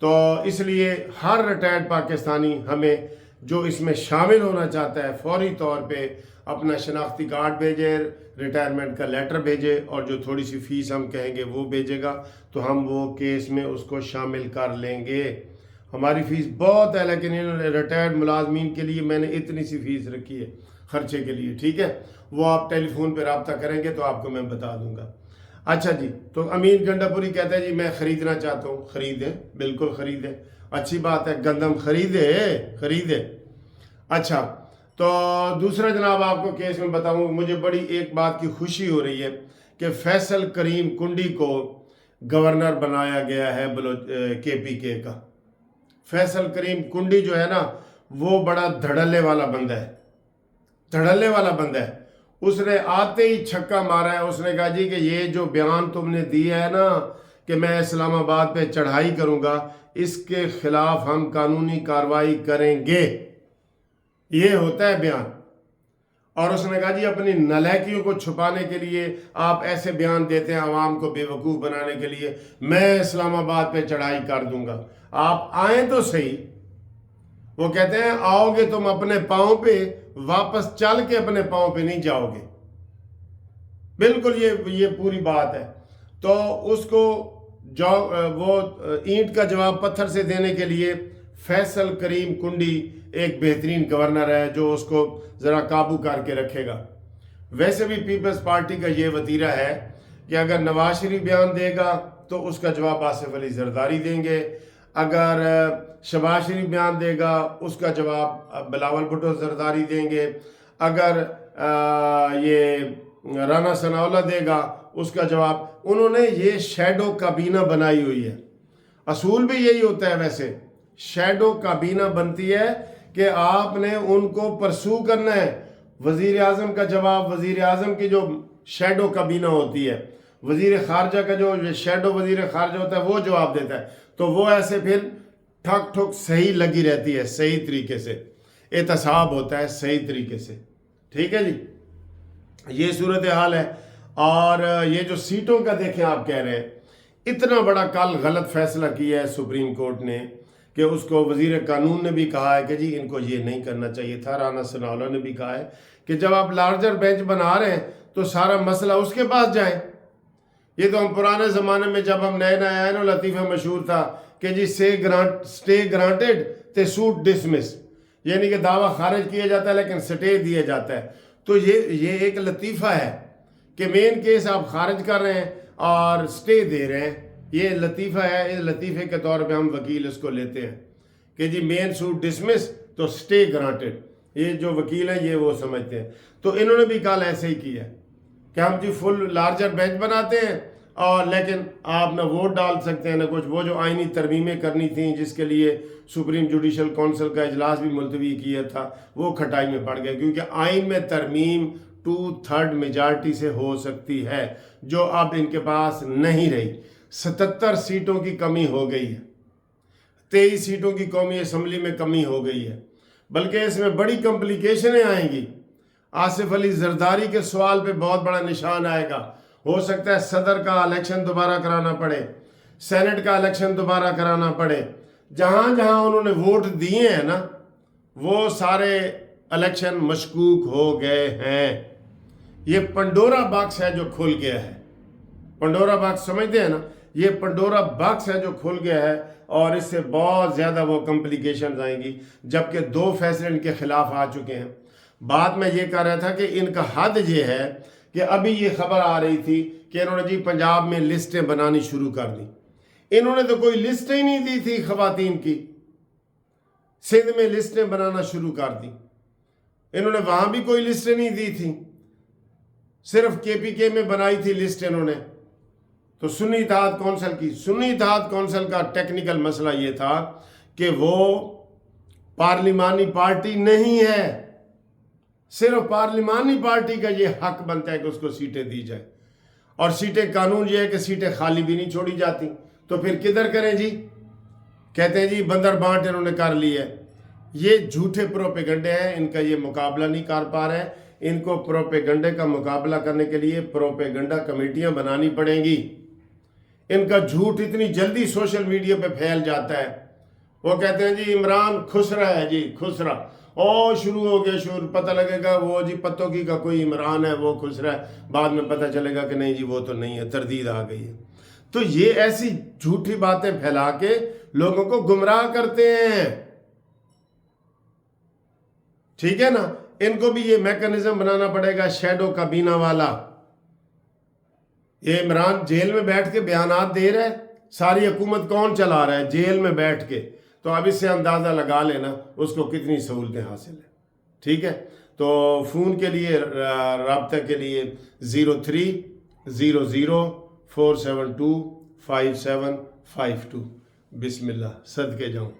تو اس لیے ہر ریٹائرڈ پاکستانی ہمیں جو اس میں شامل ہونا چاہتا ہے فوری طور پہ اپنا شناختی کارڈ بھیجے، ریٹائرمنٹ کا لیٹر بھیجے، اور جو تھوڑی سی فیس ہم کہیں گے وہ بھیجے گا تو ہم وہ کیس میں اس کو شامل کر لیں گے۔ ہماری فیس بہت ہے، لیکن انہوں نے ریٹائرڈ ملازمین کے لیے میں نے اتنی سی فیس رکھی ہے خرچے کے لیے، ٹھیک ہے؟ وہ آپ ٹیلی فون پہ رابطہ کریں گے تو آپ کو میں بتا دوں گا۔ اچھا جی، تو امین گنڈا پوری کہتا ہے جی میں خریدنا چاہتا ہوں۔ خریدیں، بالکل خریدیں، اچھی بات ہے، گندم خریدے۔ اچھا، تو دوسرا جناب آپ کو کیس میں بتاؤں، مجھے بڑی ایک بات کی خوشی ہو رہی ہے کہ فیصل کریم کنڈی کو گورنر بنایا گیا ہے KPK کا۔ فیصل کریم کنڈی جو ہے نا وہ بڑا دھڑلے والا بندہ ہے، اس نے آتے ہی چھکا مارا ہے۔ اس نے کہا جی کہ یہ جو بیان تم نے دیا ہے نا کہ میں اسلام آباد پہ چڑھائی کروں گا، اس کے خلاف ہم قانونی کارروائی کریں گے، یہ ہوتا ہے بیان۔ اور اس نے کہا جی اپنی نالائکیوں کو چھپانے کے لیے آپ ایسے بیان دیتے ہیں عوام کو بے وقوف بنانے کے لیے، میں اسلام آباد پہ چڑھائی کر دوں گا، آپ آئیں تو صحیح۔ وہ کہتے ہیں آؤ گے تم اپنے پاؤں پہ، واپس چل کے اپنے پاؤں پہ نہیں جاؤ گے، بالکل یہ پوری بات ہے۔ تو اس کو وہ اینٹ کا جواب پتھر سے دینے کے لیے فیصل کریم کنڈی ایک بہترین گورنر ہے جو اس کو ذرا قابو کر کے رکھے گا۔ ویسے بھی پیپلز پارٹی کا یہ وتیرہ ہے کہ اگر نواز شریف بیان دے گا تو اس کا جواب آصف علی زرداری دیں گے، اگر شہباز شریف بیان دے گا اس کا جواب بلاول بھٹو زرداری دیں گے، اگر یہ رانا ثناءاللہ دے گا اس کا جواب۔ انہوں نے یہ شیڈو کابینہ بنائی ہوئی ہے، اصول بھی یہی ہوتا ہے ویسے، شیڈو کابینہ بنتی ہے کہ آپ نے ان کو پرسو کرنا ہے۔ وزیر اعظم کا جواب وزیر اعظم کی جو شیڈو کابینہ ہوتی ہے، وزیر خارجہ کا جو شیڈو وزیر خارجہ ہوتا ہے وہ جواب دیتا ہے، تو وہ ایسے پھر ٹھک ٹھک صحیح لگی رہتی ہے، صحیح طریقے سے احتساب ہوتا ہے صحیح طریقے سے، ٹھیک ہے جی، یہ صورتحال ہے۔ اور یہ جو سیٹوں کا دیکھیں، آپ کہہ رہے ہیں اتنا بڑا کل غلط فیصلہ کیا ہے سپریم کورٹ نے کہ اس کو وزیر قانون نے بھی کہا ہے کہ جی ان کو یہ نہیں کرنا چاہیے تھا، رانا ثناءاللہ نے بھی کہا ہے کہ جب آپ لارجر بینچ بنا رہے ہیں تو سارا مسئلہ اس کے پاس جائیں۔ یہ تو ہم پرانے زمانے میں جب ہم نئے آئے نا، لطیفہ مشہور تھا کہ جی سٹے گرانٹڈ تے سوٹ ڈسمس، یعنی کہ دعویٰ خارج کیا جاتا ہے لیکن سٹے دیا جاتا ہے۔ تو یہ ایک لطیفہ ہے کہ مین کیس آپ خارج کر رہے ہیں اور سٹے دے رہے ہیں، یہ لطیفہ ہے۔ اس لطیفے کے طور پہ ہم وکیل اس کو لیتے ہیں کہ جی مین سوٹ ڈسمس تو سٹے گرانٹڈ، یہ جو وکیل ہیں یہ وہ سمجھتے ہیں۔ تو انہوں نے بھی کل ایسے ہی کیا کہ ہم جی فل لارجر بینچ بناتے ہیں اور لیکن آپ نہ ووٹ ڈال سکتے ہیں نہ کچھ۔ وہ جو آئینی ترمیمیں کرنی تھیں جس کے لیے سپریم جوڈیشل کونسل کا اجلاس بھی ملتوی کیا تھا، وہ کھٹائی میں پڑ گئے، کیونکہ آئین میں ترمیم 2/3 میجارٹی سے ہو سکتی ہے، جو اب ان کے پاس نہیں رہی۔ 77 سیٹوں کی کمی ہو گئی ہے، 23 سیٹوں کی قومی اسمبلی میں کمی ہو گئی ہے، بلکہ اس میں بڑی کمپلیکیشنیں آئیں گی۔ آصف علی زرداری کے سوال پہ بہت بڑا نشان آئے گا، ہو سکتا ہے صدر کا الیکشن دوبارہ کرانا پڑے، سینٹ کا الیکشن دوبارہ کرانا پڑے۔ جہاں جہاں انہوں نے ووٹ دیے ہیں نا وہ سارے الیکشن مشکوک ہو گئے ہیں۔ یہ پنڈورا باکس ہے جو کھل گیا ہے، پنڈورا باکس سمجھتے ہیں نا، یہ پنڈورا باکس ہے جو کھل گیا ہے، اور اس سے بہت زیادہ وہ کمپلیکیشنز آئیں گی، جبکہ 2 فیصلے ان کے خلاف آ چکے ہیں۔ بات میں یہ کہہ رہا تھا کہ ان کا حد یہ ہے کہ ابھی یہ خبر آ رہی تھی کہ انہوں نے جی پنجاب میں لسٹیں بنانی شروع کر دی۔ انہوں نے تو کوئی لسٹ ہی نہیں دی تھی خواتین کی، سندھ میں لسٹیں بنانا شروع کر دی، انہوں نے وہاں بھی کوئی لسٹیں نہیں دی تھی، صرف KPK میں بنائی تھی لسٹ انہوں نے۔ تو سنی اتحاد کونسل کا ٹیکنیکل مسئلہ یہ تھا کہ وہ پارلیمانی پارٹی نہیں ہے، صرف پارلیمانی پارٹی کا یہ حق بنتا ہے کہ اس کو سیٹیں دی جائیں، اور سیٹیں قانون یہ ہے کہ سیٹیں خالی بھی نہیں چھوڑی جاتی، تو پھر کدھر کریں جی؟ کہتے ہیں جی بندر بانٹ انہوں نے کر لی ہے۔ یہ جھوٹے پروپیگنڈے ہیں، ان کا یہ مقابلہ نہیں کر پا رہے ہیں۔ ان کو پروپیگنڈے کا مقابلہ کرنے کے لیے پروپیگنڈا کمیٹیاں بنانی پڑیں گی، ان کا جھوٹ اتنی جلدی سوشل میڈیا پہ پھیل جاتا ہے. وہ کہتے ہیں جی عمران خسرا ہے جی خسرا، اور شروع ہو گیا شور، پتہ لگے گا وہ جی پتوکی کا کوئی عمران ہے وہ خسرا ہے، بعد میں پتہ چلے گا کہ نہیں جی وہ تو نہیں ہے، تردید آ گئی ہے. تو یہ ایسی جھوٹی باتیں پھیلا کے لوگوں کو گمراہ کرتے ہیں. ٹھیک ہے نا، ان کو بھی یہ میکنزم بنانا پڑے گا شیڈو کابینہ والا. یہ عمران جیل میں بیٹھ کے بیانات دے رہا ہے، ساری حکومت کون چلا رہا ہے جیل میں بیٹھ کے، تو اب اس سے اندازہ لگا لینا اس کو کتنی سہولتیں حاصل ہیں. ٹھیک ہے، تو فون کے لیے رابطہ کے لیے 03004725 752. بسم اللہ، صدقے جاؤں.